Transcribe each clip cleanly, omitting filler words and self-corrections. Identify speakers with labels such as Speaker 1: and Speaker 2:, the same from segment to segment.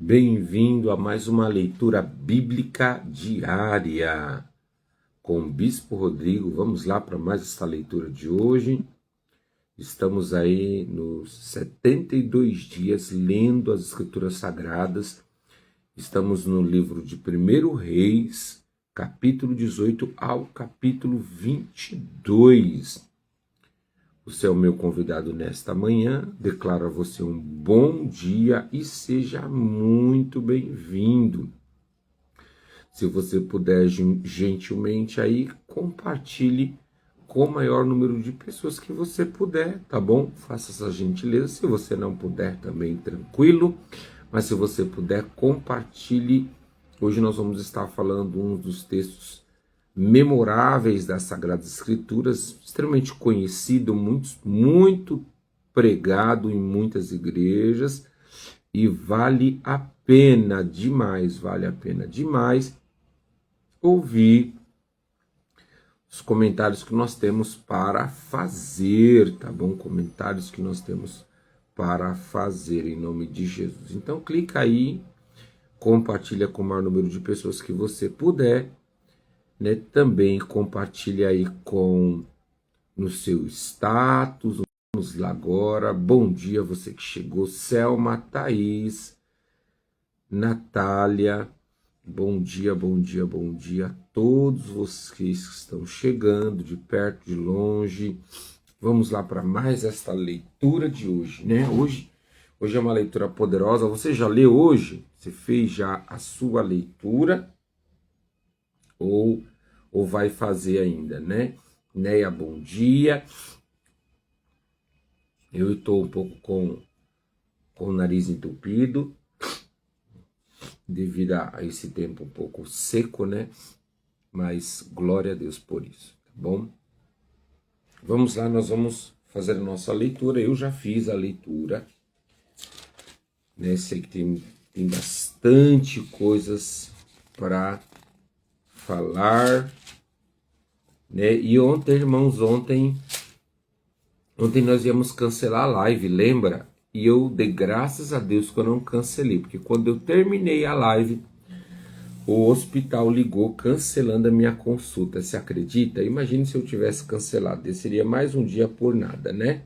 Speaker 1: Bem-vindo a mais uma leitura bíblica diária com o Bispo Rodrigo. Vamos lá para mais essa leitura de hoje. Estamos aí nos 72 dias lendo as Escrituras Sagradas. Estamos no livro de 1 Reis, capítulo 18 ao capítulo 22. Você é o meu convidado nesta manhã, declaro a você um bom dia e seja muito bem-vindo. Se você puder gentilmente aí, compartilhe com o maior número de pessoas que você puder, tá bom? Faça essa gentileza. Se você não puder também, tranquilo, mas se você puder, compartilhe. Hoje nós vamos estar falando um dos textos memoráveis das Sagradas Escrituras, extremamente conhecido, muito pregado em muitas igrejas, e vale a pena demais ouvir os comentários que nós temos para fazer, tá bom? Comentários que nós temos para fazer em nome de Jesus. Então clica aí, compartilha com o maior número de pessoas que você puder, né? Também compartilha aí no seu status. Vamos lá agora. Bom dia você que chegou, Selma, Thaís, Natália. Bom dia a todos vocês que estão chegando de perto, de longe. Vamos lá para mais esta leitura de hoje, né? Hoje é uma leitura poderosa. Você já leu hoje? Você fez já a sua leitura? Ou vai fazer ainda, né? Neia, bom dia. Eu estou um pouco com o nariz entupido, devido a esse tempo um pouco seco, né? Mas glória a Deus por isso, tá bom? Vamos lá, nós vamos fazer a nossa leitura. Eu já fiz a leitura, né? Sei que tem bastante coisas para falar, né? E ontem, irmãos, ontem nós íamos cancelar a live, lembra? E eu dei graças a Deus que eu não cancelei, porque quando eu terminei a live, o hospital ligou cancelando a minha consulta. Você acredita? Imagine se eu tivesse cancelado, esse seria mais um dia por nada, né?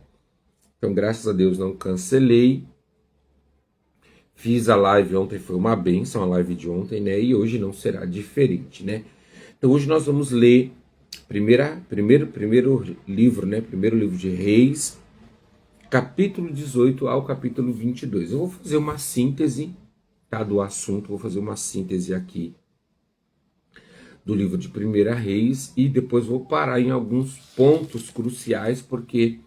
Speaker 1: Então, graças a Deus, não cancelei. Fiz a live ontem, foi uma bênção a live de ontem, né? E hoje não será diferente, né? Então, hoje nós vamos ler primeiro livro, né? Primeiro livro de Reis, capítulo 18 ao capítulo 22. Eu vou fazer uma síntese, tá, do assunto, vou fazer uma síntese aqui do livro de 1 Reis e depois vou parar em alguns pontos cruciais, porque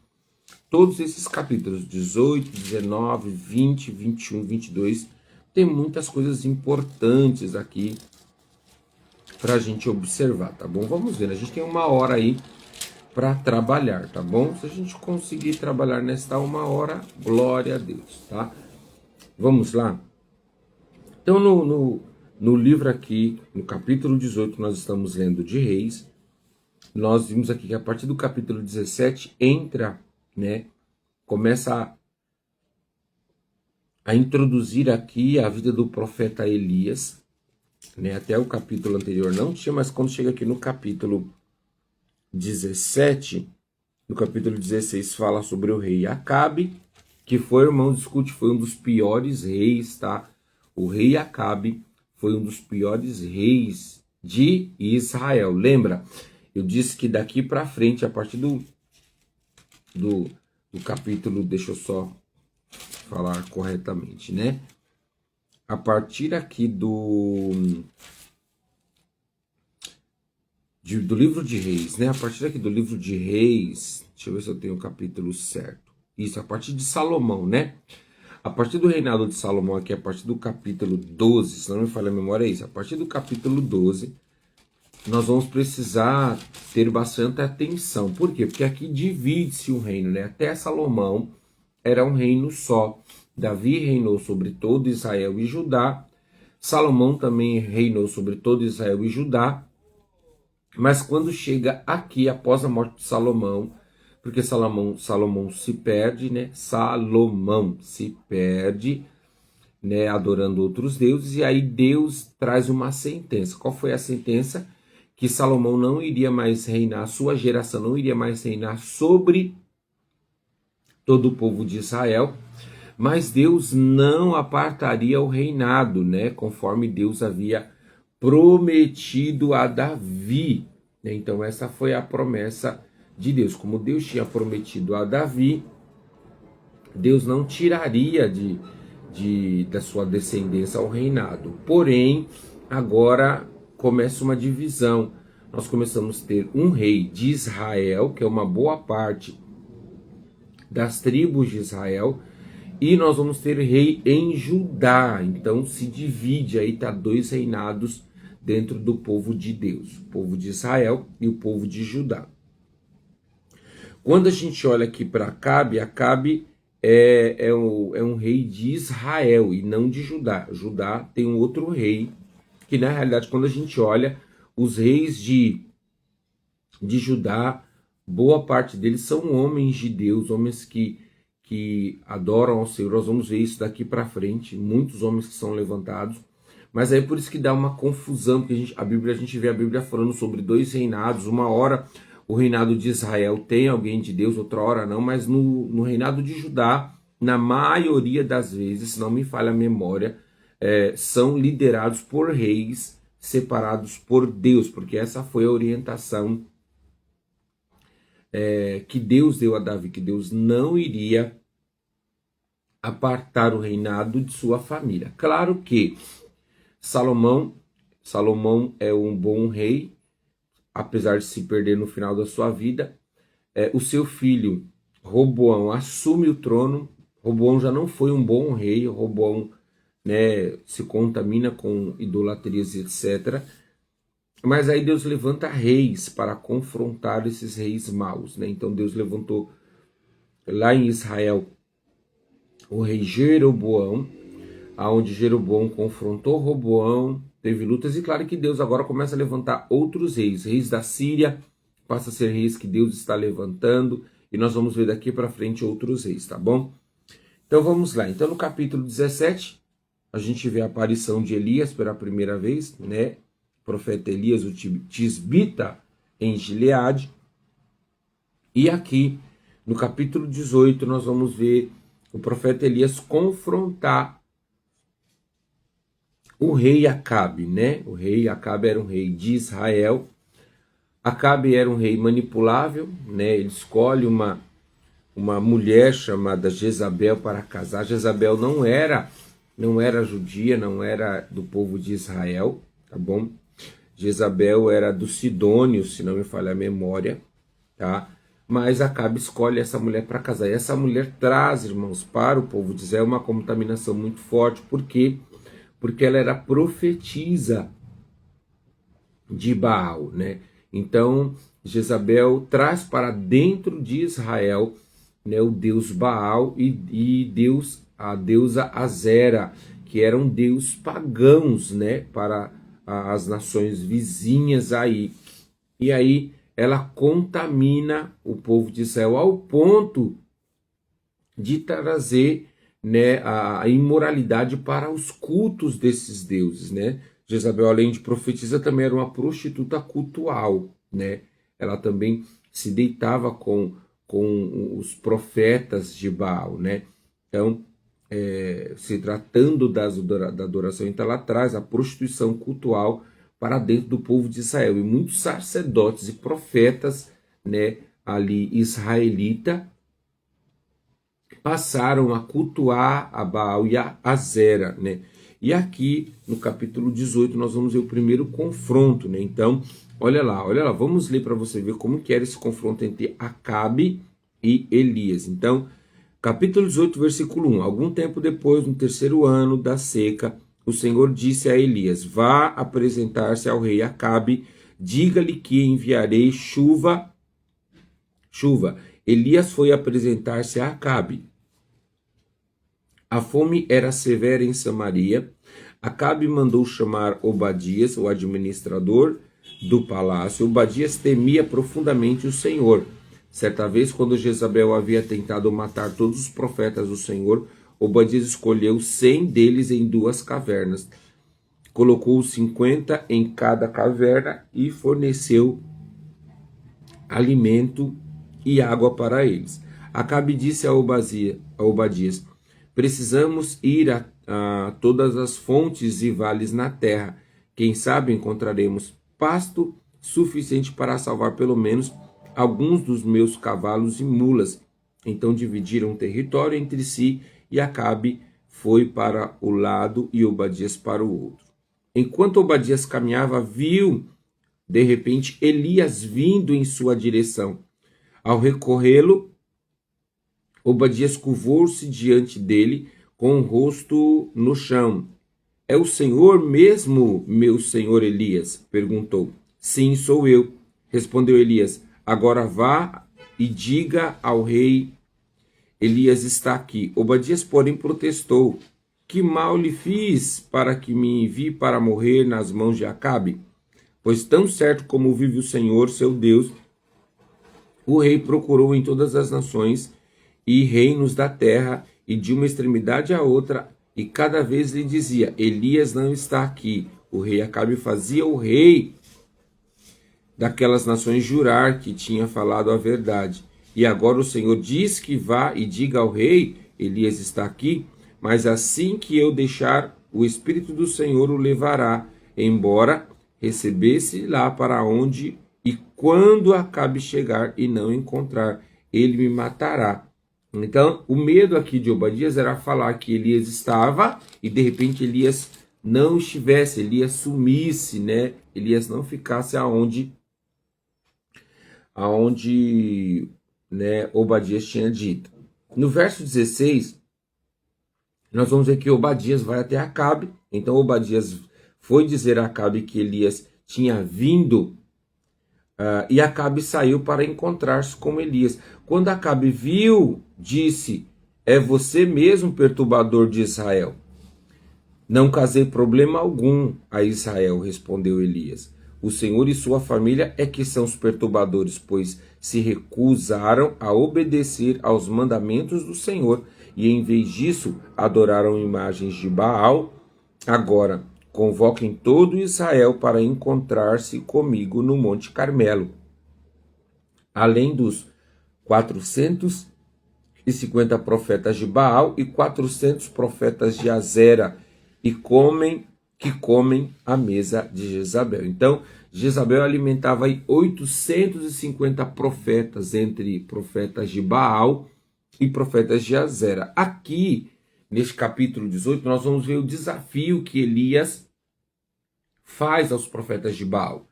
Speaker 1: todos esses capítulos 18, 19, 20, 21, 22 tem muitas coisas importantes aqui para a gente observar, tá bom? Vamos ver, a gente tem uma hora aí para trabalhar, tá bom? Se a gente conseguir trabalhar nesta uma hora, glória a Deus, tá? Vamos lá? Então, no livro aqui, no capítulo 18, nós estamos lendo de Reis. Nós vimos aqui que a partir do capítulo 17 entra, né? Começa a introduzir aqui a vida do profeta Elias, né? Até o capítulo anterior não tinha, mas quando chega aqui no capítulo 17, no capítulo 16 fala sobre o rei Acabe, que foi, irmãos, escute, foi um dos piores reis, tá? O rei Acabe foi um dos piores reis de Israel. Lembra? Eu disse que daqui para frente, a partir do capítulo, deixa eu só falar corretamente, né? A partir aqui do livro de Reis, né? A partir aqui do livro de Reis, deixa eu ver se eu tenho o capítulo certo. Isso, a partir de Salomão, né? A partir do reinado de Salomão aqui, a partir do capítulo 12, se não me falha a memória é isso, a partir do capítulo 12, nós vamos precisar ter bastante atenção. Por quê? Porque aqui divide-se o reino, né? Até Salomão era um reino só. Davi reinou sobre todo Israel e Judá. Salomão também reinou sobre todo Israel e Judá. Mas quando chega aqui, após a morte de Salomão, porque Salomão se perde, né? Salomão se perde. né, adorando outros deuses, e aí Deus traz uma sentença. Qual foi a sentença? Que Salomão não iria mais reinar, sua geração não iria mais reinar sobre todo o povo de Israel, mas Deus não apartaria o reinado, né, conforme Deus havia prometido a Davi. Então essa foi a promessa de Deus. Como Deus tinha prometido a Davi, Deus não tiraria da sua descendência o reinado. Porém, agora começa uma divisão. Nós começamos a ter um rei de Israel, que é uma boa parte das tribos de Israel, e nós vamos ter rei em Judá. Então se divide aí, tá 2 reinados dentro do povo de Deus, o povo de Israel e o povo de Judá. Quando a gente olha aqui para Acabe, Acabe é um rei de Israel e não de Judá. Judá tem um outro rei, que na realidade, quando a gente olha, os reis de Judá, boa parte deles são homens de Deus, homens que adoram ao Senhor. Nós vamos ver isso daqui para frente, muitos homens que são levantados. Mas é por isso que dá uma confusão, porque a gente vê a Bíblia falando sobre 2 reinados. Uma hora o reinado de Israel tem alguém de Deus, outra hora não, mas no reinado de Judá, na maioria das vezes, se não me falha a memória, são liderados por reis separados por Deus, porque essa foi a orientação que Deus deu a Davi, que Deus não iria apartar o reinado de sua família. Claro que Salomão é um bom rei, apesar de se perder no final da sua vida. O seu filho Roboão assume o trono. Roboão já não foi um bom rei. Roboão, né, se contamina com idolatrias, etc. Mas aí Deus levanta reis para confrontar esses reis maus, né? Então Deus levantou lá em Israel o rei Jeroboão, aonde Jeroboão confrontou Roboão, teve lutas, e claro que Deus agora começa a levantar outros reis. Reis da Síria passa a ser reis que Deus está levantando, e nós vamos ver daqui para frente outros reis, tá bom? Então vamos lá. Então no capítulo 17, a gente vê a aparição de Elias pela primeira vez, né? O profeta Elias, o tisbita em Gileade. E aqui no capítulo 18 nós vamos ver o profeta Elias confrontar o rei Acabe, né? O rei Acabe era um rei de Israel. Acabe era um rei manipulável, né? Ele escolhe uma mulher chamada Jezabel para casar. Jezabel não era judia, não era do povo de Israel, tá bom? Jezabel era dos sidônios, se não me falha a memória, tá? Mas Acabe escolhe essa mulher para casar. E essa mulher traz, irmãos, para o povo de Israel uma contaminação muito forte. Por quê? Porque ela era profetisa de Baal, né? Então, Jezabel traz para dentro de Israel, né, o deus Baal e a deusa Azera, que eram deuses pagãos, né, para as nações vizinhas aí. E aí ela contamina o povo de Israel ao ponto de trazer, né, a imoralidade para os cultos desses deuses, né? Jezabel, além de profetisa, também era uma prostituta cultual, né? Ela também se deitava com os profetas de Baal, né? Então, se tratando da adoração, então ela traz a prostituição cultual para dentro do povo de Israel. E muitos sacerdotes e profetas, né, ali israelita, passaram a cultuar a Baal e a Azera, né? E aqui no capítulo 18 nós vamos ver o primeiro confronto, né? Então, olha lá, vamos ler para você ver como que era esse confronto entre Acabe e Elias. Então, capítulo 18, versículo 1. Algum tempo depois, no 3º ano da seca, o Senhor disse a Elias: vá apresentar-se ao rei Acabe, diga-lhe que enviarei chuva. Elias foi apresentar-se a Acabe. A fome era severa em Samaria. Acabe mandou chamar Obadias, o administrador do palácio. Obadias temia profundamente o Senhor. Certa vez, quando Jezabel havia tentado matar todos os profetas do Senhor, Obadias escolheu 100 deles em 2 cavernas. Colocou 50 em cada caverna e forneceu alimento e água para eles. Acabe disse a Obadias: precisamos ir a todas as fontes e vales na terra. Quem sabe encontraremos pasto suficiente para salvar pelo menos alguns dos meus cavalos e mulas. Então dividiram o território entre si, e Acabe foi para o lado e Obadias para o outro. Enquanto Obadias caminhava, viu de repente Elias vindo em sua direção. Ao recorrê-lo, Obadias curvou-se diante dele com o rosto no chão. É o Senhor mesmo, meu senhor Elias? Perguntou. Sim, sou eu, respondeu Elias. Agora vá e diga ao rei: Elias está aqui. Obadias, porém, protestou: que mal lhe fiz para que me envie para morrer nas mãos de Acabe? Pois tão certo como vive o Senhor, seu Deus, o rei procurou em todas as nações e reinos da terra, e de uma extremidade à outra, e cada vez lhe dizia: Elias não está aqui. O rei Acabe fazia o rei daquelas nações jurar que tinha falado a verdade. E agora o Senhor diz que vá e diga ao rei: Elias está aqui. Mas assim que eu deixar, o Espírito do Senhor o levará, embora recebesse lá para onde, e quando Acabe chegar e não encontrar, ele me matará. Então, o medo aqui de Obadias era falar que Elias estava e de repente Elias não estivesse, Elias sumisse, né? Elias não ficasse aonde né, Obadias tinha dito. No verso 16, nós vamos ver que Obadias vai até Acabe. Então Obadias foi dizer a Acabe que Elias tinha vindo, e Acabe saiu para encontrar-se com Elias. Quando Acabe viu, disse: é você mesmo, perturbador de Israel? Não causei problema algum a Israel, respondeu Elias. O Senhor e sua família é que são os perturbadores, pois se recusaram a obedecer aos mandamentos do Senhor, e em vez disso adoraram imagens de Baal. Agora convoquem todo Israel para encontrar-se comigo no Monte Carmelo. Além dos 450 profetas de Baal e 400 profetas de Azera, que comem à mesa de Jezabel. Então, Jezabel alimentava aí 850 profetas, entre profetas de Baal e profetas de Azera. Aqui, neste capítulo 18, nós vamos ver o desafio que Elias faz aos profetas de Baal.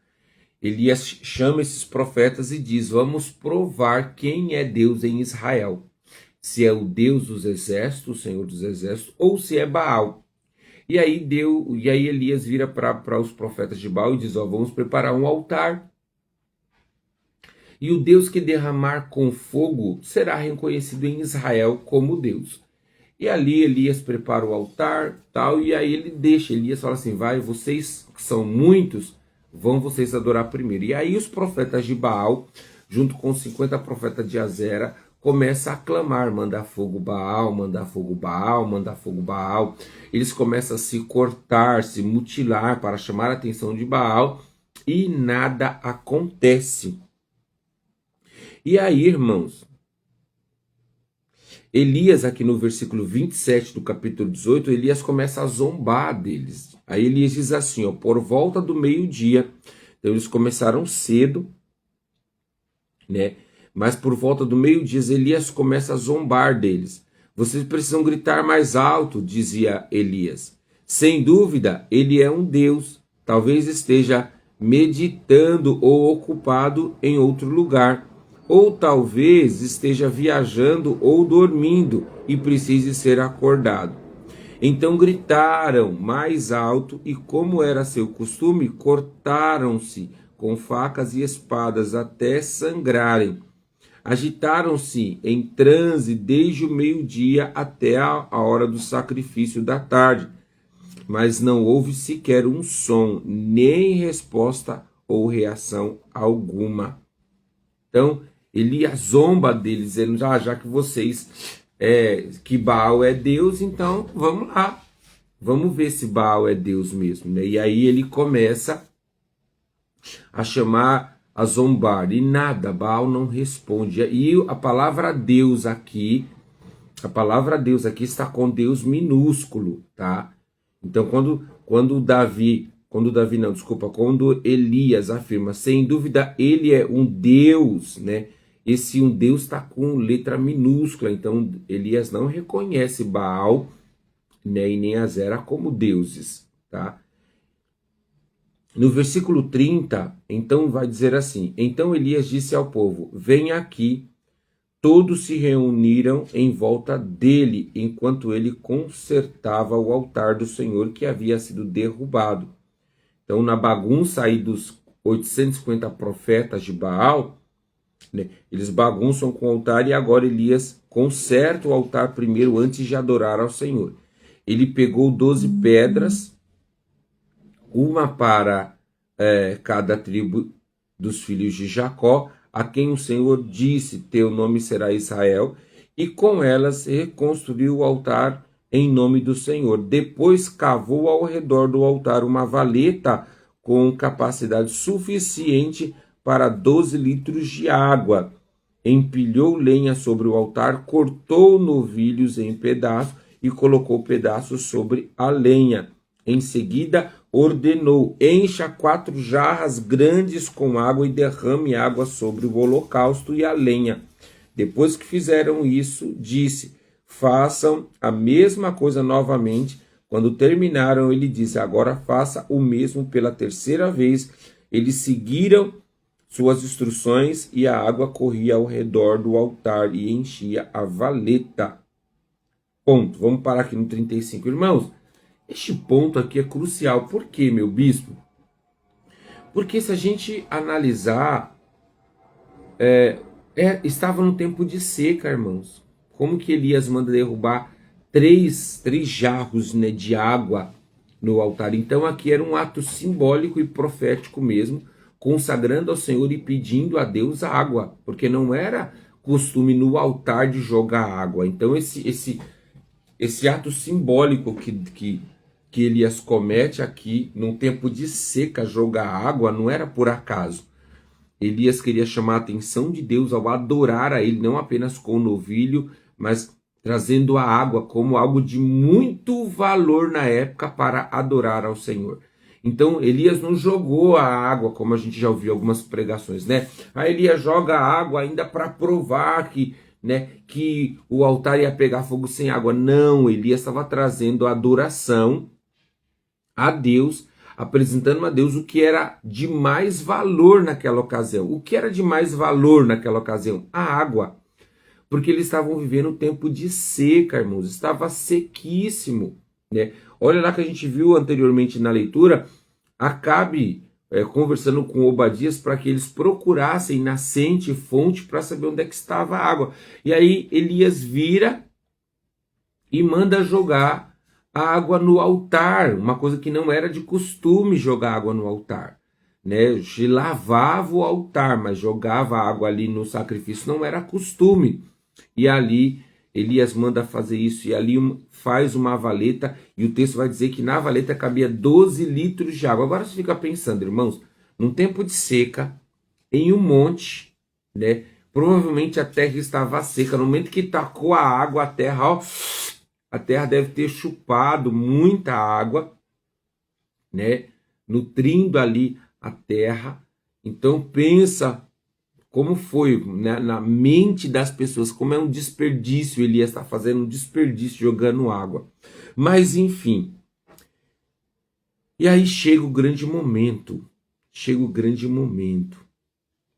Speaker 1: Elias chama esses profetas e diz: vamos provar quem é Deus em Israel. Se é o Deus dos exércitos, o Senhor dos exércitos, ou se é Baal. E aí Elias vira para os profetas de Baal e diz: vamos preparar um altar. E o Deus que derramar com fogo será reconhecido em Israel como Deus. E ali Elias prepara o altar, tal, e aí Elias fala assim: vai, vocês que são muitos, vão vocês adorar primeiro. E aí os profetas de Baal, junto com 50 profetas de Azera, começa a clamar: mandar fogo Baal, mandar fogo Baal, mandar fogo Baal. Eles começam a se cortar, se mutilar para chamar a atenção de Baal, e nada acontece. E aí, irmãos, Elias, aqui no versículo 27 do capítulo 18, Elias começa a zombar deles. Aí Elias diz assim, por volta do meio-dia. Então eles começaram cedo, né? Mas por volta do meio-dia, Elias começa a zombar deles. Vocês precisam gritar mais alto, dizia Elias. Sem dúvida, ele é um Deus. Talvez esteja meditando ou ocupado em outro lugar. Ou talvez esteja viajando ou dormindo e precise ser acordado. Então gritaram mais alto e, como era seu costume, cortaram-se com facas e espadas até sangrarem. Agitaram-se em transe desde o meio-dia até a hora do sacrifício da tarde, mas não houve sequer um som, nem resposta ou reação alguma. Então, Elias zomba deles, dizendo: já que vocês que Baal é Deus, então vamos lá. Vamos ver se Baal é Deus mesmo, né? E aí ele começa a chamar, a zombar, e nada, Baal não responde. E a palavra Deus aqui está com Deus minúsculo, tá? Então quando Elias afirma, sem dúvida ele é um Deus, né? Esse um Deus está com letra minúscula, então Elias não reconhece Baal, né, e nem Azera como deuses, tá? No versículo 30, então vai dizer assim: então Elias disse ao povo, venha aqui. Todos se reuniram em volta dele, enquanto ele consertava o altar do Senhor que havia sido derrubado. Então, na bagunça aí dos 850 profetas de Baal, né, eles bagunçam com o altar, e agora Elias conserta o altar primeiro antes de adorar ao Senhor. Ele pegou 12 pedras, uma para cada tribo dos filhos de Jacó, a quem o Senhor disse, teu nome será Israel, e com elas reconstruiu o altar em nome do Senhor. Depois cavou ao redor do altar uma valeta com capacidade suficiente para 12 litros de água. Empilhou lenha sobre o altar, cortou novilhos em pedaços e colocou pedaços sobre a lenha. Em seguida, ordenou, encha 4 jarras grandes com água e derrame água sobre o holocausto e a lenha. Depois que fizeram isso, disse, façam a mesma coisa novamente. Quando terminaram, ele disse, agora faça o mesmo pela terceira vez. Eles seguiram suas instruções e a água corria ao redor do altar e enchia a valeta. Ponto. Vamos parar aqui no 35, irmãos. Este ponto aqui é crucial. Por quê, meu bispo? Porque se a gente analisar, estava no tempo de seca, irmãos. Como que Elias manda derrubar três jarros, né, de água no altar? Então aqui era um ato simbólico e profético mesmo, consagrando ao Senhor e pedindo a Deus a água, porque não era costume no altar de jogar água. Então esse ato simbólico que Elias comete aqui, num tempo de seca, jogar água, não era por acaso. Elias queria chamar a atenção de Deus ao adorar a ele, não apenas com o novilho, mas trazendo a água como algo de muito valor na época para adorar ao Senhor. Então Elias não jogou a água, como a gente já ouviu algumas pregações, né? Aí Elias joga a água ainda para provar que o altar ia pegar fogo sem água. Não, Elias estava trazendo a adoração a Deus, apresentando a Deus o que era de mais valor naquela ocasião. O que era de mais valor naquela ocasião? A água. Porque eles estavam vivendo um tempo de seca, irmãos. Estava sequíssimo, né? Olha lá que a gente viu anteriormente na leitura, Acabe conversando com Obadias para que eles procurassem nascente e fonte para saber onde é que estava a água. E aí Elias vira e manda jogar a água no altar, uma coisa que não era de costume jogar água no altar, né? Lavava o altar, mas jogava água ali no sacrifício não era costume. E ali Elias manda fazer isso, e ali faz uma valeta, e o texto vai dizer que na valeta cabia 12 litros de água. Agora você fica pensando, irmãos, num tempo de seca, em um monte, né? Provavelmente a terra estava seca. No momento que tacou a água, a terra deve ter chupado muita água, né? Nutrindo ali a terra. Então pensa como foi, né, na mente das pessoas, como é um desperdício. Elias está fazendo um desperdício jogando água. Mas enfim. E aí chega o grande momento.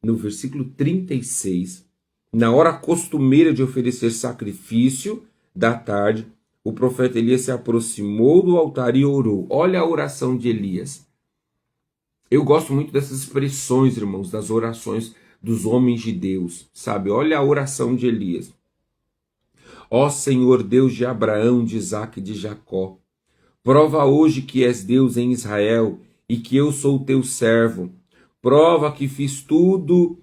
Speaker 1: No versículo 36, na hora costumeira de oferecer sacrifício da tarde, o profeta Elias se aproximou do altar e orou. Olha a oração de Elias. Eu gosto muito dessas expressões, irmãos, das orações dos homens de Deus, sabe? Olha a oração de Elias. Ó Senhor Deus de Abraão, de Isaque e de Jacó, prova hoje que és Deus em Israel e que eu sou teu servo. Prova que fiz tudo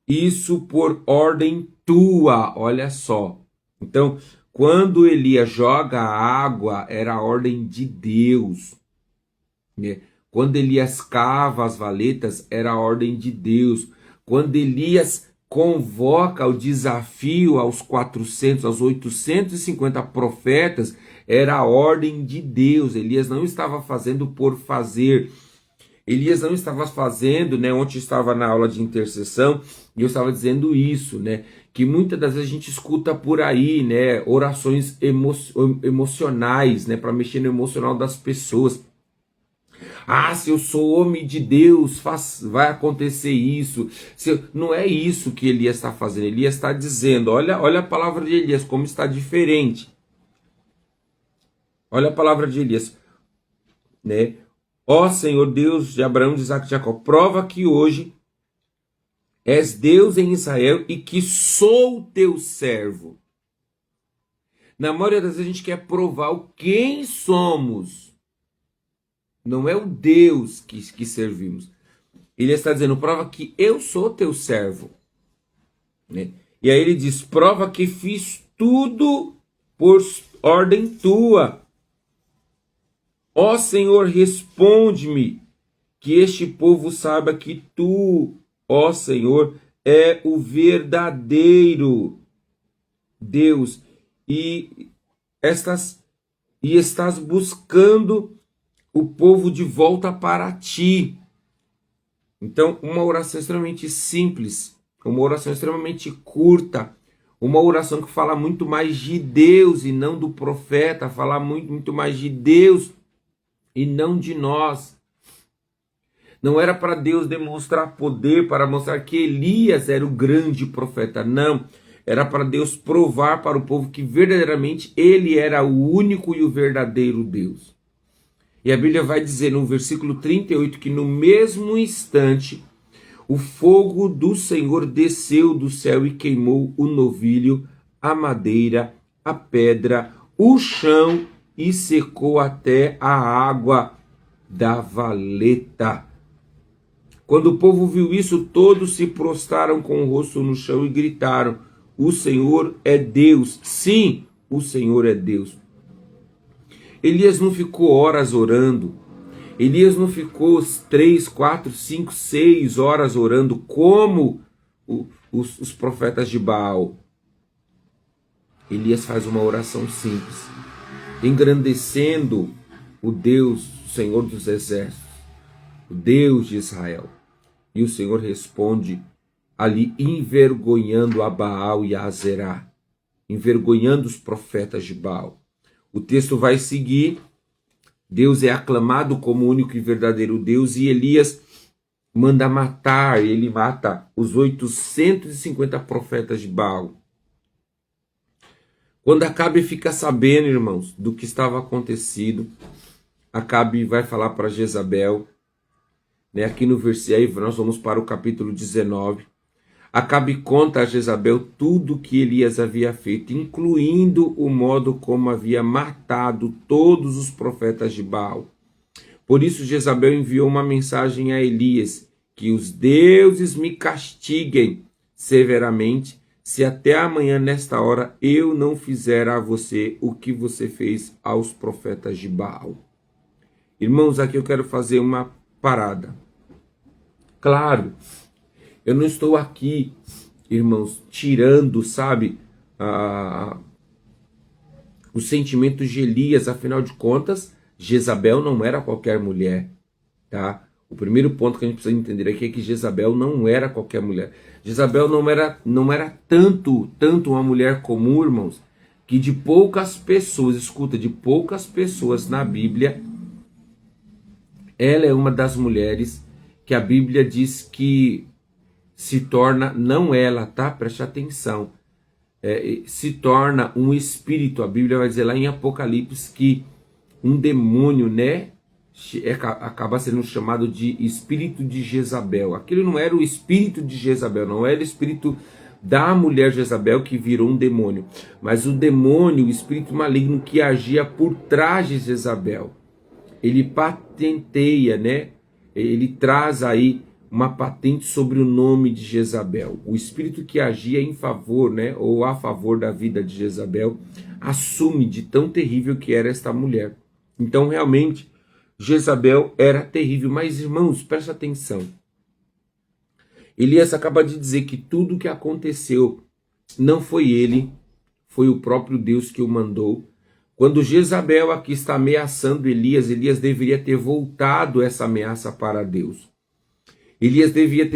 Speaker 1: isso por ordem tua. Olha só. Então, quando Elias joga a água, era a ordem de Deus, né? Quando Elias cava as valetas, era a ordem de Deus. Quando Elias convoca o desafio aos 400, aos 850 profetas, era a ordem de Deus. Elias não estava fazendo por fazer. Elias não estava fazendo, né? Ontem estava na aula de intercessão e eu estava dizendo isso, né? Que muitas das vezes a gente escuta por aí, né? Orações emocionais, né? Para mexer no emocional das pessoas. Ah, se eu sou homem de Deus, vai acontecer isso. Não é isso que Elias está fazendo. Elias está dizendo, olha a palavra de Elias, como está diferente. Olha a palavra de Elias, né? Ó Senhor Deus de Abraão, de Isaac e de Jacó, prova que hoje és Deus em Israel e que sou teu servo. Na maioria das vezes a gente quer provar quem somos. Não é o Deus que servimos. Ele está dizendo, prova que eu sou teu servo. Né? E aí ele diz, prova que fiz tudo por ordem tua. Ó Senhor, responde-me, que este povo saiba que tu, ó Senhor, é o verdadeiro Deus e estás buscando o povo de volta para ti. Então, uma oração extremamente simples, uma oração extremamente curta, uma oração que fala muito mais de Deus e não do profeta, fala muito mais de Deus e não de nós. Não era para Deus demonstrar poder, para mostrar que Elias era o grande profeta, não. Era para Deus provar para o povo que verdadeiramente ele era o único e o verdadeiro Deus. E a Bíblia vai dizer no versículo 38 que no mesmo instante o fogo do Senhor desceu do céu e queimou o novilho, a madeira, a pedra, o chão e secou até a água da valeta. Quando o povo viu isso, todos se prostraram com o rosto no chão e gritaram, o Senhor é Deus. Sim, o Senhor é Deus. Elias não ficou horas orando. Elias não ficou 3, 4, 5, 6 horas orando como os profetas de Baal. Elias faz uma oração simples, engrandecendo o Deus, o Senhor dos exércitos, o Deus de Israel. E o Senhor responde ali, envergonhando a Baal e a Azerá, envergonhando os profetas de Baal. O texto vai seguir, Deus é aclamado como o único e verdadeiro Deus e Elias manda matar, ele mata os 850 profetas de Baal. Quando Acabe fica sabendo, irmãos, do que estava acontecido, Acabe vai falar para Jezabel, né? Aqui no versículo, aí nós vamos para o capítulo 19. Acabe conta a Jezabel tudo que Elias havia feito, incluindo o modo como havia matado todos os profetas de Baal. Por isso Jezabel enviou uma mensagem a Elias, que os deuses me castiguem severamente, se até amanhã nesta hora eu não fizer a você o que você fez aos profetas de Baal. Irmãos, aqui eu quero fazer uma parada. Claro, eu não estou aqui, irmãos, tirando, sabe, os sentimentos de Elias. Afinal de contas, Jezabel não era qualquer mulher, tá? O primeiro ponto que a gente precisa entender aqui é que Jezabel não era qualquer mulher. Jezabel não era tanto uma mulher comum, irmãos, que de poucas pessoas, escuta, de poucas pessoas na Bíblia, ela é uma das mulheres que a Bíblia diz que se torna, não ela, tá? Preste atenção. Se torna um espírito. A Bíblia vai dizer lá em Apocalipse que um demônio, né? Acaba sendo chamado de espírito de Jezabel. Aquilo não era o espírito de Jezabel, não era o espírito da mulher Jezabel que virou um demônio, mas o demônio, o espírito maligno que agia por trás de Jezabel. Ele patenteia, né? Ele traz aí uma patente sobre o nome de Jezabel. O espírito que agia em favor, né, ou a favor da vida de Jezabel, assume de tão terrível que era esta mulher. Então, realmente, Jezabel era terrível. Mas, irmãos, presta atenção. Elias acaba de dizer que tudo o que aconteceu não foi ele, foi o próprio Deus que o mandou. Quando Jezabel aqui está ameaçando Elias, Elias deveria ter voltado essa ameaça para Deus. Elias devia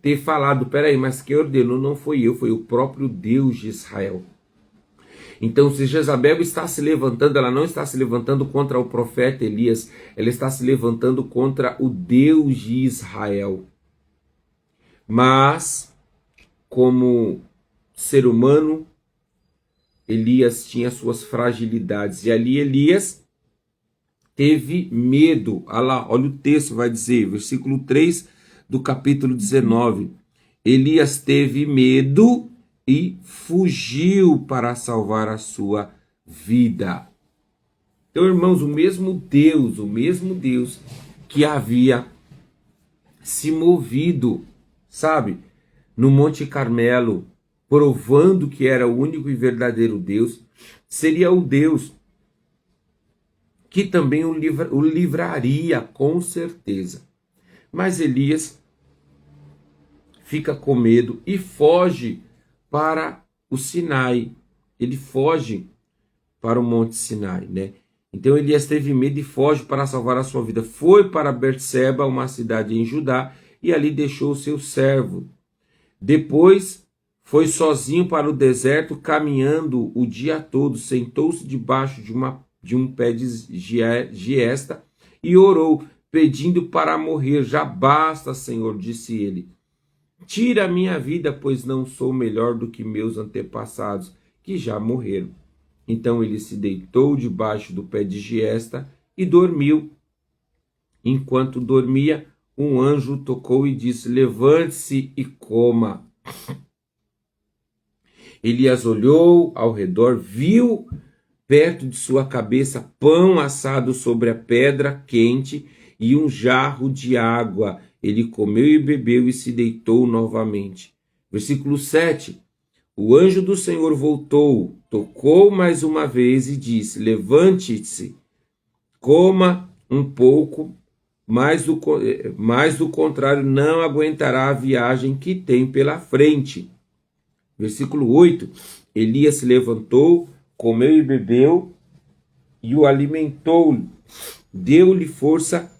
Speaker 1: ter falado, peraí, mas quem ordenou não foi eu, foi o próprio Deus de Israel. Então, se Jezabel está se levantando, ela não está se levantando contra o profeta Elias, ela está se levantando contra o Deus de Israel. Mas, como ser humano, Elias tinha suas fragilidades. E ali Elias teve medo. Olha o texto, vai dizer, versículo 3 do capítulo 19. Elias teve medo e fugiu para salvar a sua vida. Então, irmãos, o mesmo Deus que havia se movido, sabe, no Monte Carmelo, provando que era o único e verdadeiro Deus, seria o Deus que também o livraria, com certeza. Mas Elias fica com medo e foge para o Sinai. Ele foge para o Monte Sinai, né? Então Elias teve medo e foge para salvar a sua vida. Foi para Berseba, uma cidade em Judá, e ali deixou o seu servo. Depois foi sozinho para o deserto, caminhando o dia todo. Sentou-se debaixo de um pé de giesta e orou, pedindo para morrer. Já basta, Senhor, disse ele. Tira a minha vida, pois não sou melhor do que meus antepassados, que já morreram. Então ele se deitou debaixo do pé de giesta e dormiu. Enquanto dormia, um anjo tocou e disse: levante-se e coma. Elias olhou ao redor, viu perto de sua cabeça pão assado sobre a pedra quente e um jarro de água. Ele comeu e bebeu e se deitou novamente. Versículo 7. O anjo do Senhor voltou, tocou mais uma vez e disse: levante-se, coma um pouco, mas do contrário não aguentará a viagem que tem pela frente. Versículo 8. Elias se levantou, comeu e bebeu, e o alimentou, deu-lhe força.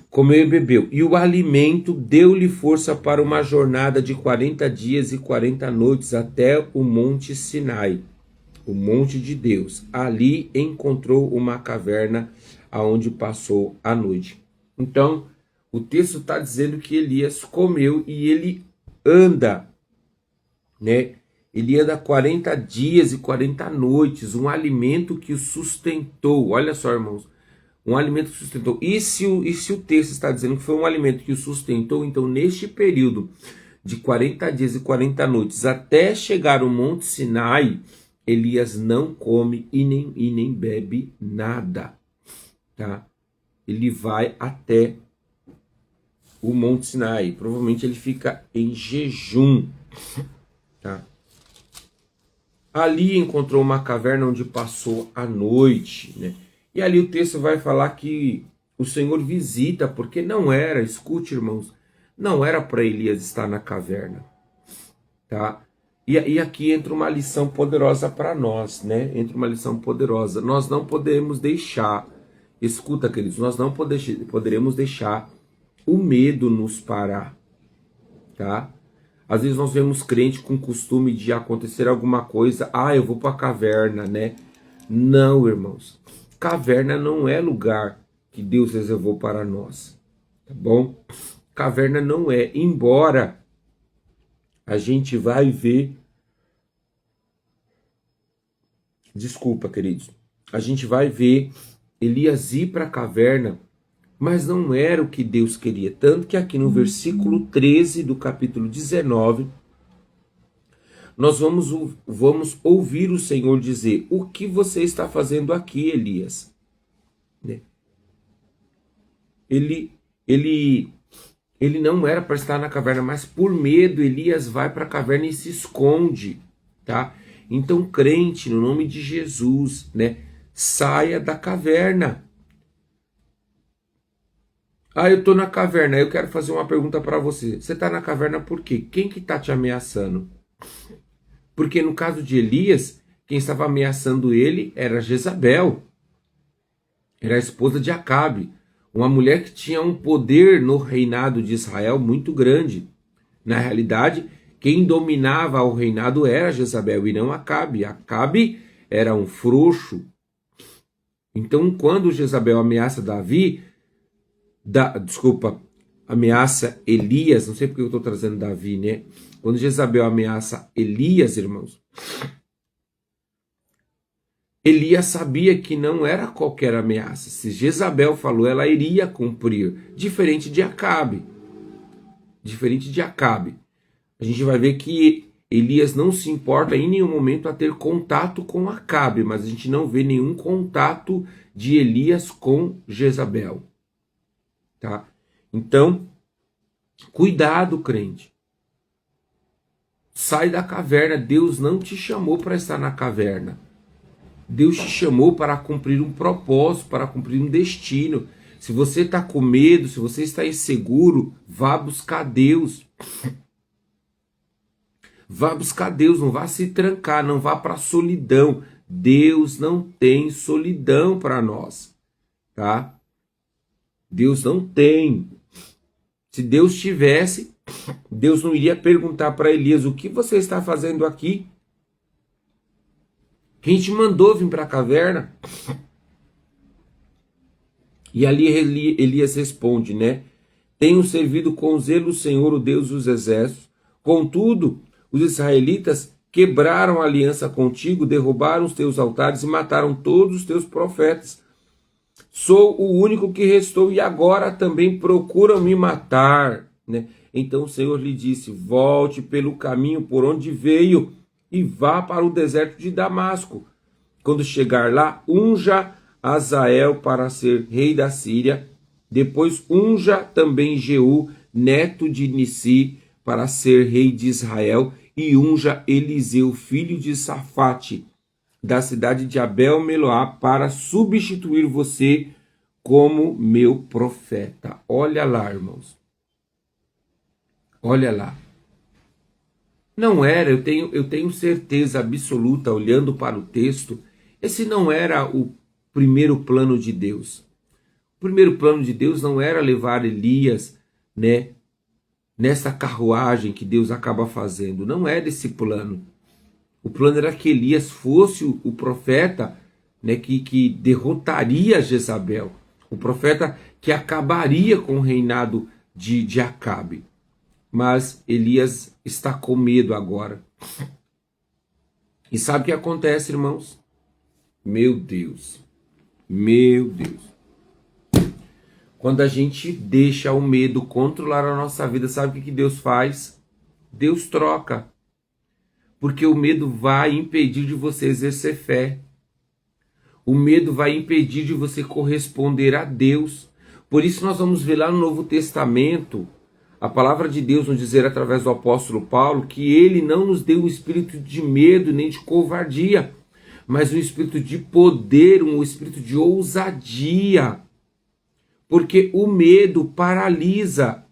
Speaker 1: Comeu e bebeu, e o alimento deu-lhe força para uma jornada de 40 dias e 40 noites até o Monte Sinai, o monte de Deus. Ali encontrou uma caverna aonde passou a noite. Então, o texto está dizendo que Elias comeu e ele anda, né? Ele anda 40 dias e 40 noites, um alimento que o sustentou. Olha só, irmãos, um alimento que sustentou. E se o texto está dizendo que foi um alimento que o sustentou, então neste período de 40 dias e 40 noites, até chegar ao Monte Sinai, Elias não come e nem bebe nada, tá? Ele vai até o Monte Sinai, provavelmente ele fica em jejum, tá? Ali encontrou uma caverna onde passou a noite, né? E ali o texto vai falar que o Senhor visita, porque não era, escute, irmãos, não era para Elias estar na caverna, tá? E aqui entra uma lição poderosa para nós, né? Entra uma lição poderosa. Nós não podemos deixar, escuta, queridos, nós não poderemos deixar o medo nos parar, tá? Às vezes nós vemos crente com costume de acontecer alguma coisa, eu vou para a caverna, né? Não, irmãos. Caverna não é lugar que Deus reservou para nós, tá bom? Caverna não é, embora a gente vai ver, desculpa, queridos, a gente vai ver Elias ir para a caverna, mas não era o que Deus queria, tanto que aqui no versículo 13 do capítulo 19, nós vamos ouvir o Senhor dizer: o que você está fazendo aqui, Elias? Ele ele não era para estar na caverna, mas por medo Elias vai para a caverna e se esconde, tá? Então, crente, no nome de Jesus, né? Saia da caverna. Ah, eu tô na caverna. Eu quero fazer uma pergunta para você. Você tá na caverna por quê? Quem que tá te ameaçando? Porque no caso de Elias, quem estava ameaçando ele era Jezabel. Era a esposa de Acabe. Uma mulher que tinha um poder no reinado de Israel muito grande. Na realidade, quem dominava o reinado era Jezabel e não Acabe. Acabe era um frouxo. Então, quando Jezabel ameaça Davi, ameaça Elias, não sei porque eu estou trazendo Davi, né? Quando Jezabel ameaça Elias, irmãos, Elias sabia que não era qualquer ameaça. Se Jezabel falou, ela iria cumprir. Diferente de Acabe. Diferente de Acabe. A gente vai ver que Elias não se importa em nenhum momento a ter contato com Acabe, mas a gente não vê nenhum contato de Elias com Jezabel. Tá? Então, cuidado, crente. Sai da caverna. Deus não te chamou para estar na caverna. Deus te chamou para cumprir um propósito, para cumprir um destino. Se você está com medo, se você está inseguro, vá buscar Deus. Vá buscar Deus, não vá se trancar, não vá para a solidão. Deus não tem solidão para nós, tá? Deus não tem. Se Deus tivesse, Deus não iria perguntar para Elias: o que você está fazendo aqui? Quem te mandou vir para a caverna? E ali Elias responde, né? Tenho servido com zelo o Senhor, o Deus dos exércitos. Contudo, os israelitas quebraram a aliança contigo, derrubaram os teus altares e mataram todos os teus profetas. Sou o único que restou e agora também procuram me matar, né? Então o Senhor lhe disse: volte pelo caminho por onde veio e vá para o deserto de Damasco. Quando chegar lá, unja Azael para ser rei da Síria. Depois unja também Jeú, neto de Nissi, para ser rei de Israel. E unja Eliseu, filho de Safate, da cidade de Abel-Meloá, para substituir você como meu profeta. Olha lá, irmãos. Olha lá. Não era, eu tenho certeza absoluta, olhando para o texto, esse não era o primeiro plano de Deus. O primeiro plano de Deus não era levar Elias, né, nessa carruagem que Deus acaba fazendo. Não era esse plano. O plano era que Elias fosse o profeta, né, que derrotaria Jezabel. O profeta que acabaria com o reinado de Acabe. Mas Elias está com medo agora. E sabe o que acontece, irmãos? Meu Deus. Meu Deus. Quando a gente deixa o medo controlar a nossa vida, sabe o que Deus faz? Deus troca. Porque o medo vai impedir de você exercer fé. O medo vai impedir de você corresponder a Deus. Por isso nós vamos ver lá no Novo Testamento a palavra de Deus nos dizer através do apóstolo Paulo que ele não nos deu um espírito de medo nem de covardia, mas um espírito de poder, um espírito de ousadia. Porque o medo paralisa.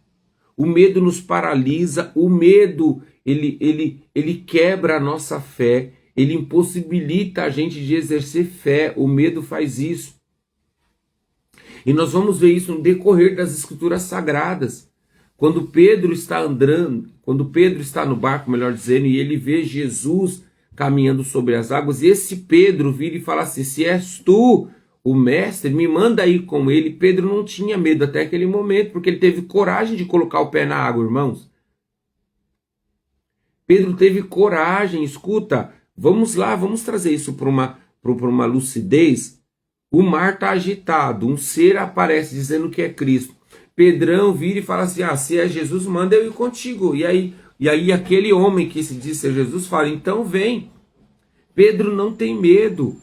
Speaker 1: O medo nos paralisa, o medo ele quebra a nossa fé, ele impossibilita a gente de exercer fé. O medo faz isso. E nós vamos ver isso no decorrer das escrituras sagradas. Quando Pedro está andando, quando Pedro está no barco, melhor dizendo, e ele vê Jesus caminhando sobre as águas, e esse Pedro vira e fala assim: se és tu o mestre, me manda ir com ele. Pedro não tinha medo até aquele momento, porque ele teve coragem de colocar o pé na água, irmãos. Pedro teve coragem. Escuta, vamos lá, vamos trazer isso para uma lucidez. O mar está agitado, um ser aparece dizendo que é Cristo. Pedrão vira e fala assim: se é Jesus, manda eu ir contigo. E aí aquele homem que se diz ser Jesus fala: então vem. Pedro não tem medo.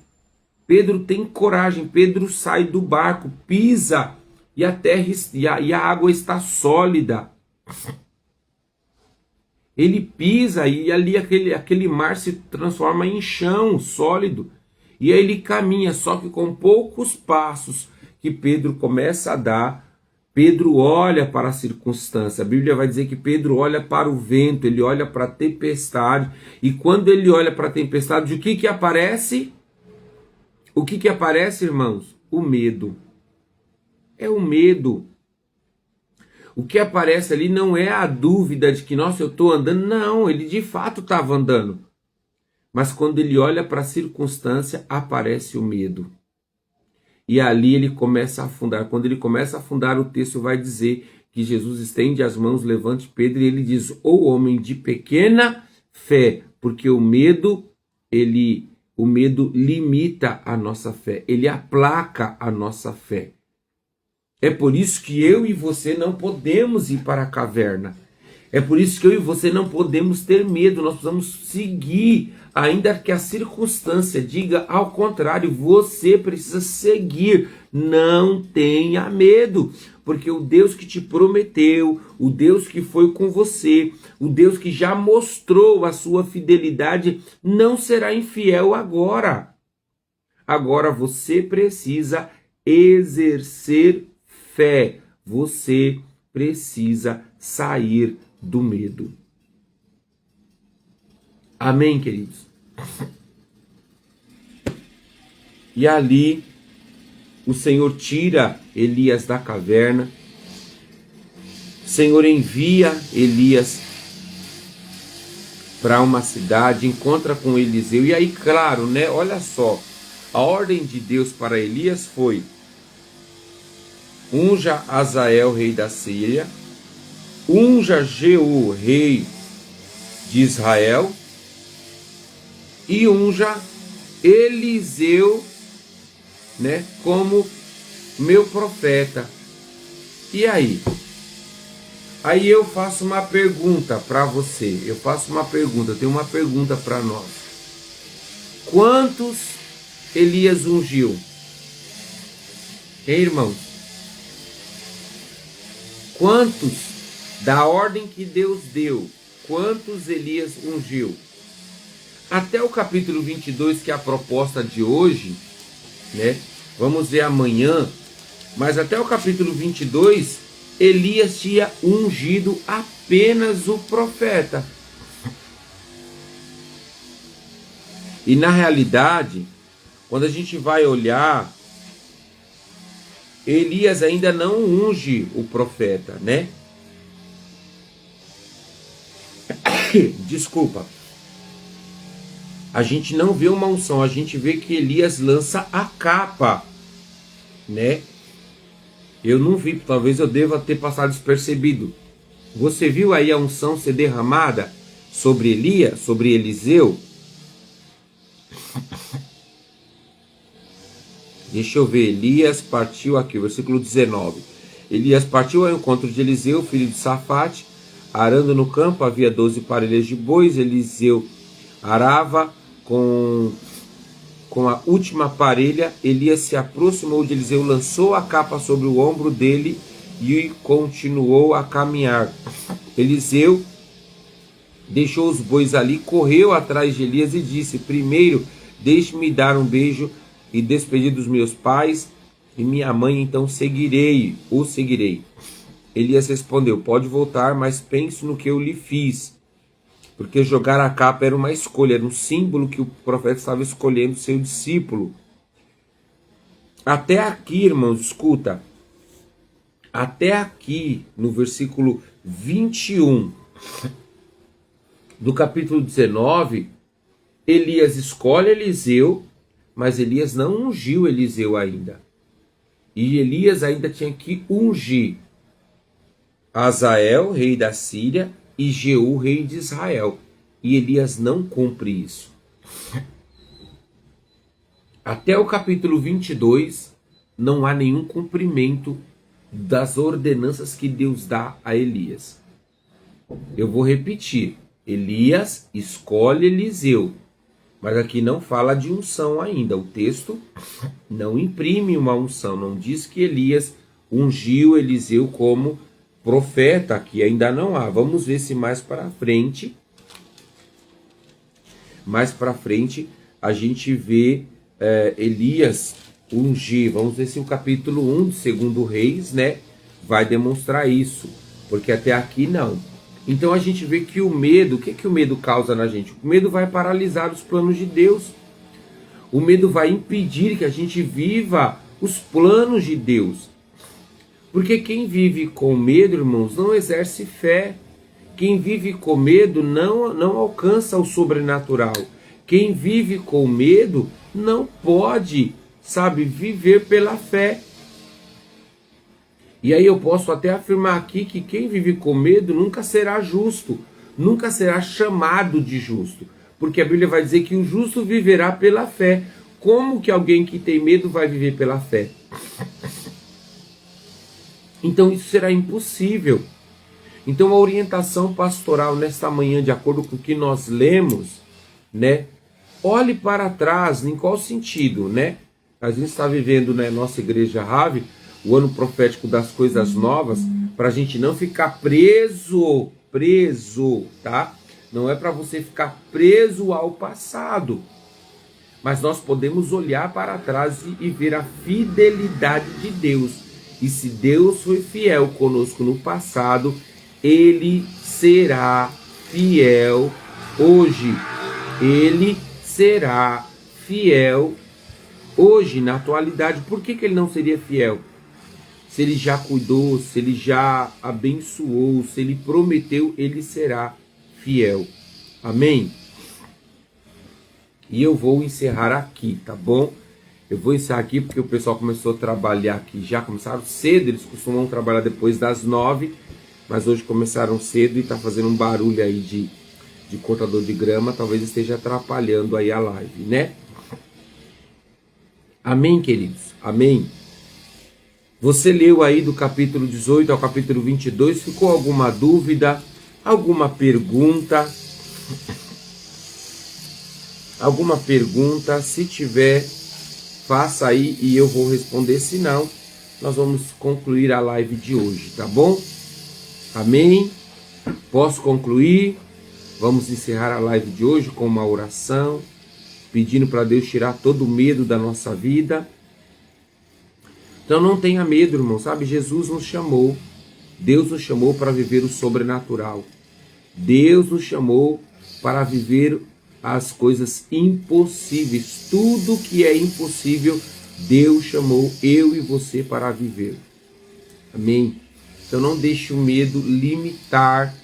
Speaker 1: Pedro tem coragem. Pedro sai do barco, pisa e a terra e a água está sólida. Ele pisa e ali aquele mar se transforma em chão sólido. E aí ele caminha, só que com poucos passos que Pedro começa a dar, Pedro olha para a circunstância. A Bíblia vai dizer que Pedro olha para o vento, ele olha para a tempestade. E quando ele olha para a tempestade, o que que aparece? O que que aparece, irmãos? O medo. É o medo. O que aparece ali não é a dúvida de que, nossa, eu estou andando. Não, ele de fato estava andando. Mas quando ele olha para a circunstância, aparece o medo. E ali ele começa a afundar. Quando ele começa a afundar, o texto vai dizer que Jesus estende as mãos, levante Pedro e ele diz: "Ó homem de pequena fé", porque o medo limita a nossa fé, ele aplaca a nossa fé. É por isso que eu e você não podemos ir para a caverna. É por isso que eu e você não podemos ter medo, nós precisamos seguir, ainda que a circunstância diga ao contrário, você precisa seguir, não tenha medo, porque o Deus que te prometeu, o Deus que foi com você, o Deus que já mostrou a sua fidelidade, não será infiel agora. Agora você precisa exercer fé, você precisa sair do medo. Amém, queridos? E ali o Senhor tira Elias da caverna, o Senhor envia Elias para uma cidade, encontra com Eliseu, e aí, claro, né? Olha só, a ordem de Deus para Elias foi: unja Azael, rei da Síria, unja Jeú, rei de Israel, e unja Eliseu, né, como meu profeta. E aí? Aí eu faço uma pergunta para você, eu tenho uma pergunta para nós. Quantos Elias ungiu? Hein, irmãos? Quantos, da ordem que Deus deu, quantos Elias ungiu? Até o capítulo 22, que é a proposta de hoje, né? Vamos ver amanhã, mas até o capítulo 22, Elias tinha ungido apenas o profeta. E na realidade, quando a gente vai olhar, Elias ainda não unge o profeta, né? Desculpa. A gente não vê uma unção, a gente vê que Elias lança a capa, né? Eu não vi, talvez eu deva ter passado despercebido. Você viu aí a unção ser derramada sobre Elias, sobre Eliseu? Deixa eu ver, Elias partiu aqui, versículo 19. Elias partiu ao encontro de Eliseu, filho de Safate, arando no campo, havia 12 parelhas de bois. Eliseu arava com a última parelha. Elias se aproximou de Eliseu, lançou a capa sobre o ombro dele e continuou a caminhar. Eliseu deixou os bois ali, correu atrás de Elias e disse: primeiro, deixe-me dar um beijo e despedir dos meus pais e minha mãe, então o seguirei. Elias respondeu: pode voltar, mas pense no que eu lhe fiz. Porque jogar a capa era uma escolha, era um símbolo que o profeta estava escolhendo seu discípulo. Até aqui, irmãos, escuta. Até aqui, no versículo 21 do capítulo 19, Elias escolhe Eliseu, mas Elias não ungiu Eliseu ainda. E Elias ainda tinha que ungir Azael, rei da Síria, e Jeú, rei de Israel. E Elias não cumpre isso. Até o capítulo 22, não há nenhum cumprimento das ordenanças que Deus dá a Elias. Eu vou repetir. Elias escolhe Eliseu. Mas aqui não fala de unção ainda. O texto não imprime uma unção. Não diz que Elias ungiu Eliseu como profeta, que ainda não há. Vamos ver se mais para frente a gente vê Elias ungir. Vamos ver se o capítulo 1 de 2 Reis, né, vai demonstrar isso, porque até aqui não. Então a gente vê que o medo, o que o medo causa na gente? O medo vai paralisar os planos de Deus. O medo vai impedir que a gente viva os planos de Deus. Porque quem vive com medo, irmãos, não exerce fé. Quem vive com medo não alcança o sobrenatural. Quem vive com medo não pode, viver pela fé. E aí eu posso até afirmar aqui que quem vive com medo nunca será justo, nunca será chamado de justo. Porque a Bíblia vai dizer que o justo viverá pela fé. Como que alguém que tem medo vai viver pela fé? Então isso será impossível. Então a orientação pastoral nesta manhã, de acordo com o que nós lemos, né? Olhe para trás, em qual sentido, né? A gente está vivendo na nossa igreja Rave o ano profético das coisas novas, para a gente não ficar preso, tá? Não é para você ficar preso ao passado, mas nós podemos olhar para trás e ver a fidelidade de Deus. E se Deus foi fiel conosco no passado, Ele será fiel hoje. Ele será fiel hoje, na atualidade. Por que Ele não seria fiel? Se Ele já cuidou, se Ele já abençoou, se Ele prometeu, Ele será fiel. Amém? E eu vou encerrar aqui, tá bom? Eu vou encerrar aqui porque o pessoal começou a trabalhar aqui, já começaram cedo, eles costumam trabalhar depois das 9, mas hoje começaram cedo e tá fazendo um barulho aí de cortador de grama, talvez esteja atrapalhando aí a live, né? Amém, queridos? Amém? Você leu aí do capítulo 18 ao capítulo 22, ficou alguma dúvida, alguma pergunta? Alguma pergunta? Se tiver, faça aí e eu vou responder, se não, nós vamos concluir a live de hoje, tá bom? Amém? Posso concluir? Vamos encerrar a live de hoje com uma oração, pedindo para Deus tirar todo o medo da nossa vida. Então não tenha medo, irmão, Jesus nos chamou, Deus nos chamou para viver o sobrenatural. Deus nos chamou para viver as coisas impossíveis. Tudo que é impossível, Deus chamou eu e você para viver. Amém? Então não deixe o medo limitar.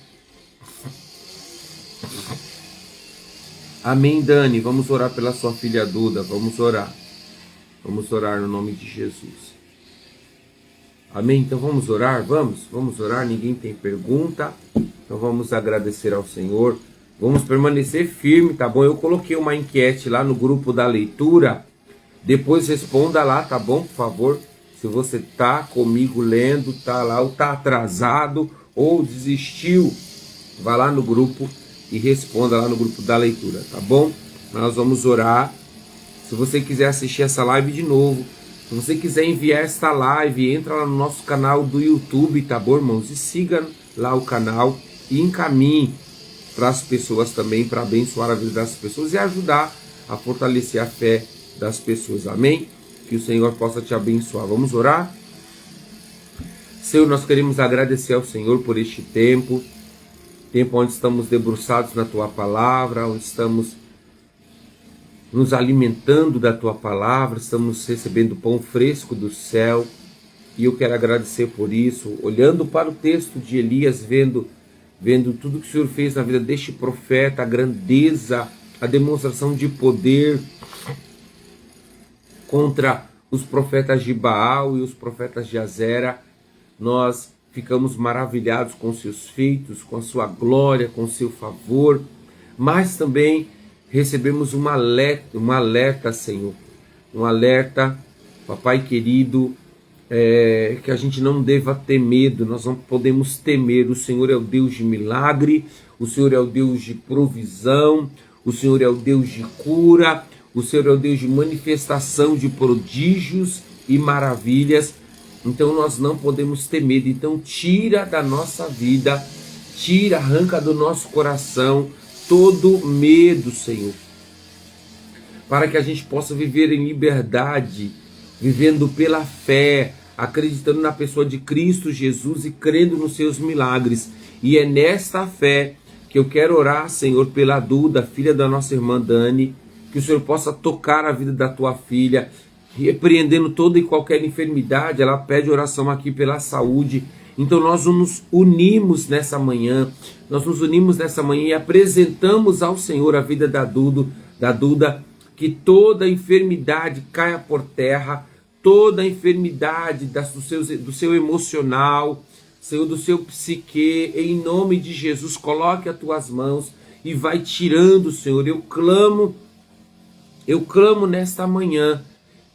Speaker 1: Amém, Dani? Vamos orar pela sua filha Duda. Vamos orar. Vamos orar no nome de Jesus. Amém? Então vamos orar? Vamos orar. Ninguém tem pergunta. Então vamos agradecer ao Senhor. Vamos permanecer firme, tá bom? Eu coloquei uma enquete lá no grupo da leitura. Depois responda lá, tá bom? Por favor. Se você tá comigo lendo, tá lá, ou tá atrasado, ou desistiu, vá lá no grupo e responda lá no grupo da leitura, tá bom? Nós vamos orar. Se você quiser assistir essa live de novo, se você quiser enviar esta live, entra lá no nosso canal do YouTube, tá bom, irmãos? E siga lá o canal e encaminhe para as pessoas também, para abençoar a vida das pessoas e ajudar a fortalecer a fé das pessoas. Amém? Que o Senhor possa te abençoar. Vamos orar? Senhor, nós queremos agradecer ao Senhor por este tempo onde estamos debruçados na Tua Palavra, onde estamos nos alimentando da Tua Palavra, estamos recebendo pão fresco do céu, e eu quero agradecer por isso, olhando para o texto de Elias, vendo tudo que o Senhor fez na vida deste profeta, a grandeza, a demonstração de poder contra os profetas de Baal e os profetas de Azera. Nós ficamos maravilhados com seus feitos, com a sua glória, com o seu favor, mas também recebemos um alerta, Senhor, um alerta, Papai querido, que a gente não deva ter medo. Nós não podemos temer. O Senhor é o Deus de milagre, o Senhor é o Deus de provisão, o Senhor é o Deus de cura, o Senhor é o Deus de manifestação de prodígios e maravilhas, Então nós não podemos ter medo. Então tira da nossa vida, tira, arranca do nosso coração todo medo, Senhor, para que a gente possa viver em liberdade, vivendo pela fé, acreditando na pessoa de Cristo Jesus e crendo nos seus milagres. E é nesta fé que eu quero orar, Senhor, pela Duda, filha da nossa irmã Dani, que o Senhor possa tocar a vida da tua filha, repreendendo toda e qualquer enfermidade. Ela pede oração aqui pela saúde. Então nós nos unimos nessa manhã, e apresentamos ao Senhor a vida da Duda, que toda enfermidade caia por terra, toda enfermidade do seu emocional, Senhor, do seu psique, em nome de Jesus, coloque as tuas mãos e vai tirando, Senhor. Eu clamo nesta manhã,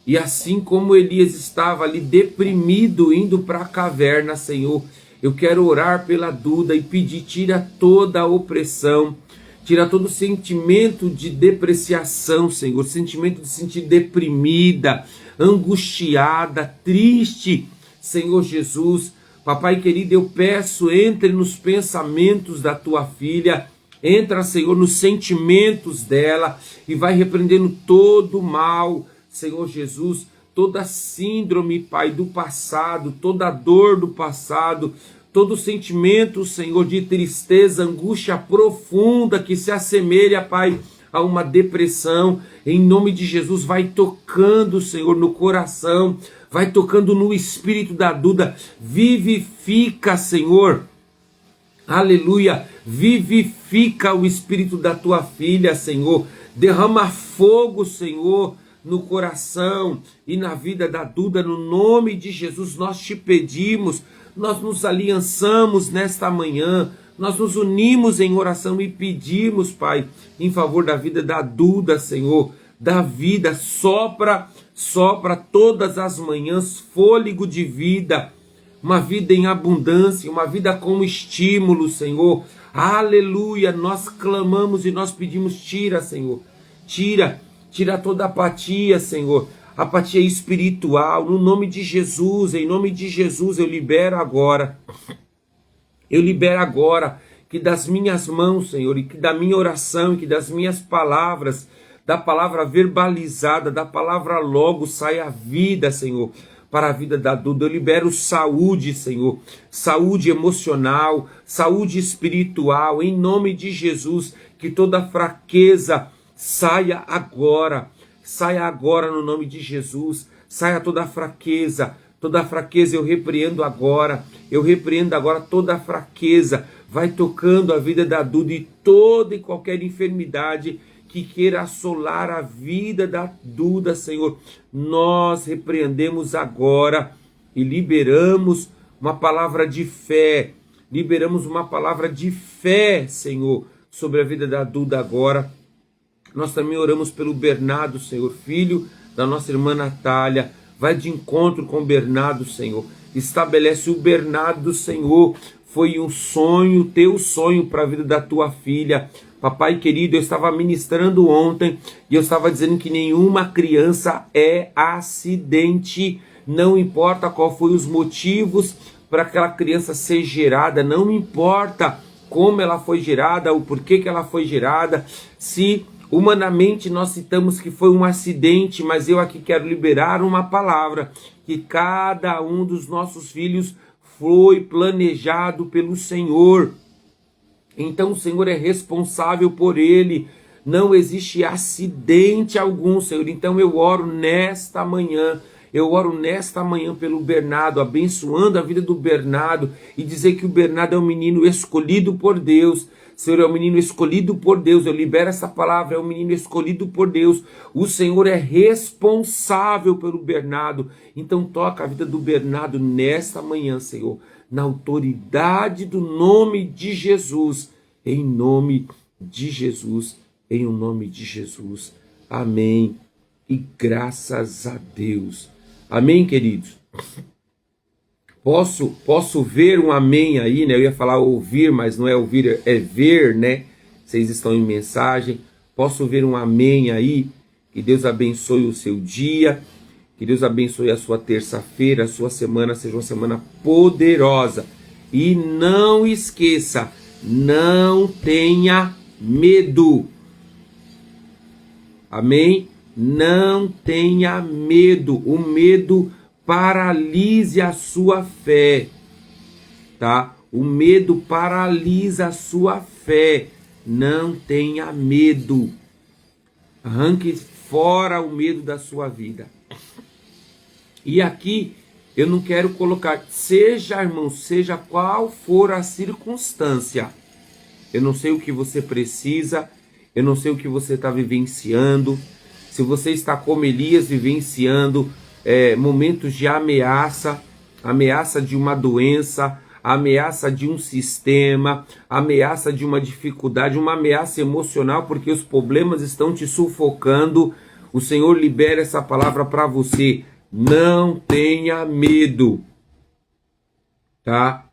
Speaker 1: e assim como Elias estava ali deprimido, indo para a caverna, Senhor, eu quero orar pela Duda e pedir, tira toda a opressão, tira todo o sentimento de depreciação, Senhor, sentimento de se sentir deprimida, angustiada, triste, Senhor Jesus. Papai querido, eu peço, entre nos pensamentos da tua filha, entra, Senhor, nos sentimentos dela e vai repreendendo todo o mal, Senhor Jesus, toda síndrome, Pai, do passado, toda dor do passado, todo sentimento, Senhor, de tristeza, angústia profunda que se assemelha, Pai, a uma depressão. Em nome de Jesus, vai tocando, Senhor, no coração, vai tocando no espírito da Duda, vivifica, Senhor, aleluia, vivifica o espírito da tua filha, Senhor, derrama fogo, Senhor, no coração e na vida da Duda, no nome de Jesus. Nós te pedimos, nós nos aliançamos nesta manhã, nós nos unimos em oração e pedimos, Pai, em favor da vida da Duda, Senhor, da vida, sopra todas as manhãs fôlego de vida, uma vida em abundância, uma vida com estímulo, Senhor, aleluia. Nós clamamos e nós pedimos, tira, Senhor, tira toda apatia, Senhor, apatia espiritual, no nome de Jesus. Em nome de Jesus eu libero agora que das minhas mãos, Senhor, e que da minha oração, e que das minhas palavras, da palavra verbalizada, da palavra logo, saia a vida, Senhor, para a vida da Duda. Eu libero saúde, Senhor, saúde emocional, saúde espiritual, em nome de Jesus, que toda fraqueza saia agora no nome de Jesus, saia toda fraqueza eu repreendo agora toda a fraqueza, vai tocando a vida da Duda e toda e qualquer enfermidade que queira assolar a vida da Duda, Senhor, nós repreendemos agora e liberamos uma palavra de fé, Senhor, sobre a vida da Duda agora. Nós também oramos pelo Bernardo, Senhor, filho da nossa irmã Natália. Vai de encontro com o Bernardo, Senhor. Estabelece o Bernardo, Senhor. Foi um sonho, teu sonho para a vida da tua filha. Papai querido, eu estava ministrando ontem e eu estava dizendo que nenhuma criança é acidente. Não importa qual foi os motivos para aquela criança ser gerada, não importa como ela foi gerada, o porquê que ela foi gerada, se humanamente nós citamos que foi um acidente, mas eu aqui quero liberar uma palavra, que cada um dos nossos filhos foi planejado pelo Senhor. Então o Senhor é responsável por ele. Não existe acidente algum, Senhor. Então eu oro nesta manhã pelo Bernardo, abençoando a vida do Bernardo e dizer que o Bernardo é um menino escolhido por Deus. Senhor, é um menino escolhido por Deus. Eu libero essa palavra, é um menino escolhido por Deus. O Senhor é responsável pelo Bernardo. Então toca a vida do Bernardo nesta manhã, Senhor, na autoridade do nome de Jesus. Em nome de Jesus. Em nome de Jesus. Amém. E graças a Deus. Amém, queridos? Posso ver um amém aí, né? Eu ia falar ouvir, mas não é ouvir, é ver, né? Vocês estão em mensagem. Posso ver um amém aí? Que Deus abençoe o seu dia. Que Deus abençoe a sua terça-feira, a sua semana seja uma semana poderosa. E não esqueça, não tenha medo. Amém? Não tenha medo. O medo paralise a sua fé, tá? O medo paralisa a sua fé. Não tenha medo. Arranque fora o medo da sua vida. E aqui eu não quero colocar, seja, irmão, seja qual for a circunstância. Eu não sei o que você precisa, eu não sei o que você está vivenciando. Se você está como Elias vivenciando momentos de ameaça, ameaça de uma doença, ameaça de um sistema, ameaça de uma dificuldade, uma ameaça emocional, porque os problemas estão te sufocando, o Senhor libera essa palavra para você. Não tenha medo, tá?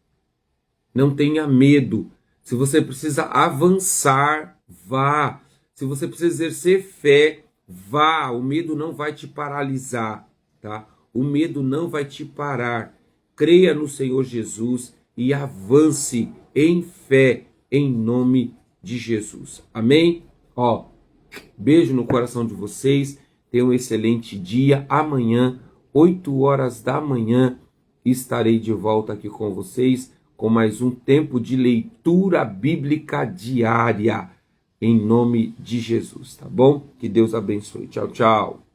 Speaker 1: Não tenha medo. Se você precisa avançar, vá. Se você precisa exercer fé, vá. O medo não vai te paralisar, tá? O medo não vai te parar. Creia no Senhor Jesus e avance em fé, em nome de Jesus. Amém? Ó, beijo no coração de vocês. Tenham um excelente dia. Amanhã, 8 horas da manhã, estarei de volta aqui com vocês com mais um tempo de leitura bíblica diária, em nome de Jesus, tá bom? Que Deus abençoe. Tchau, tchau.